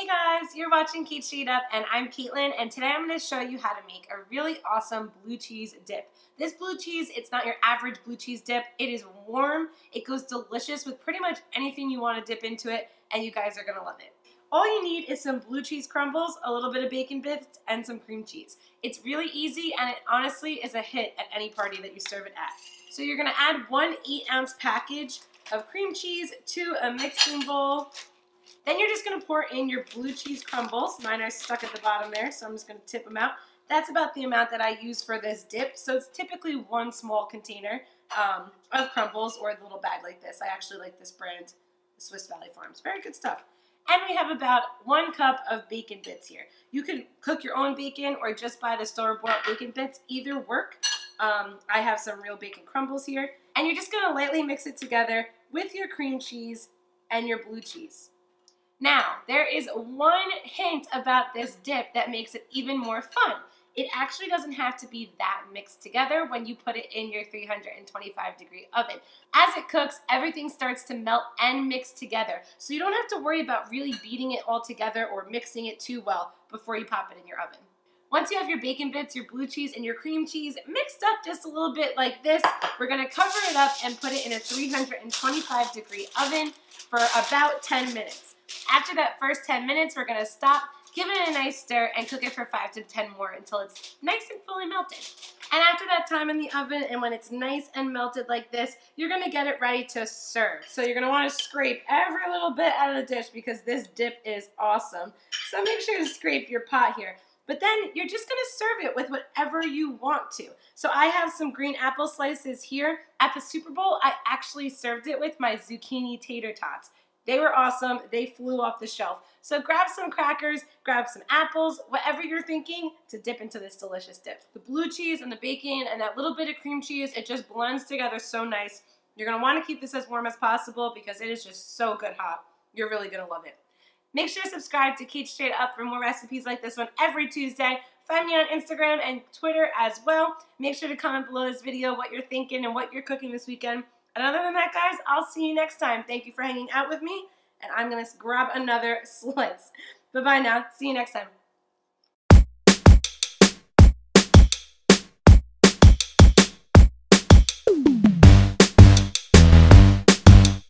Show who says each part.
Speaker 1: Hey guys, you're watching Cait Straight Up and I'm Caitlin, and today I'm going to show you how to make a really awesome blue cheese dip. This blue cheese, it's not your average blue cheese dip. It is warm. It goes delicious with pretty much anything you want to dip into it, and you guys are going to love it. All you need is some blue cheese crumbles, a little bit of bacon bits, and some cream cheese. It's really easy, and it honestly is a hit at any party that you serve it at. So you're going to add one 8-ounce package of cream cheese to a mixing bowl. Then you're just going to pour in your blue cheese crumbles. Mine are stuck at the bottom there, so I'm just going to tip them out. That's about the amount that I use for this dip. So it's typically one small container of crumbles, or a little bag like this. I actually like this brand, Swiss Valley Farms. Very good stuff. And we have about 1 cup of bacon bits here. You can cook your own bacon or just buy the store-bought bacon bits. Either work. I have some real bacon crumbles here. And you're just going to lightly mix it together with your cream cheese and your blue cheese. Now, there is one hint about this dip that makes it even more fun. It actually doesn't have to be that mixed together when you put it in your 325-degree oven. As it cooks, everything starts to melt and mix together. So you don't have to worry about really beating it all together or mixing it too well before you pop it in your oven. Once you have your bacon bits, your blue cheese, and your cream cheese mixed up just a little bit like this, we're going to cover it up and put it in a 325-degree oven for about 10 minutes. After that first 10 minutes, we're going to stop, give it a nice stir, and cook it for 5 to 10 more until it's nice and fully melted. And after that time in the oven, and when it's nice and melted like this, you're going to get it ready to serve. So you're going to want to scrape every little bit out of the dish because this dip is awesome. So make sure to scrape your pot here. But then you're just going to serve it with whatever you want to. So I have some green apple slices here. At the Super Bowl, I actually served it with my zucchini tater tots. They were awesome. They flew off the shelf. So grab some crackers, grab some apples, whatever you're thinking to dip into this delicious dip. The blue cheese and the bacon and that little bit of cream cheese, it just blends together so nice. You're going to want to keep this as warm as possible because it is just so good hot. You're really going to love it. Make sure to subscribe to Cait Straight Up for more recipes like this one every Tuesday. Find me on Instagram and Twitter as well. Make sure to comment below this video what you're thinking and what you're cooking this weekend. And other than that, guys, I'll see you next time. Thank you for hanging out with me, and I'm going to grab another slice. Bye-bye now. See you next time.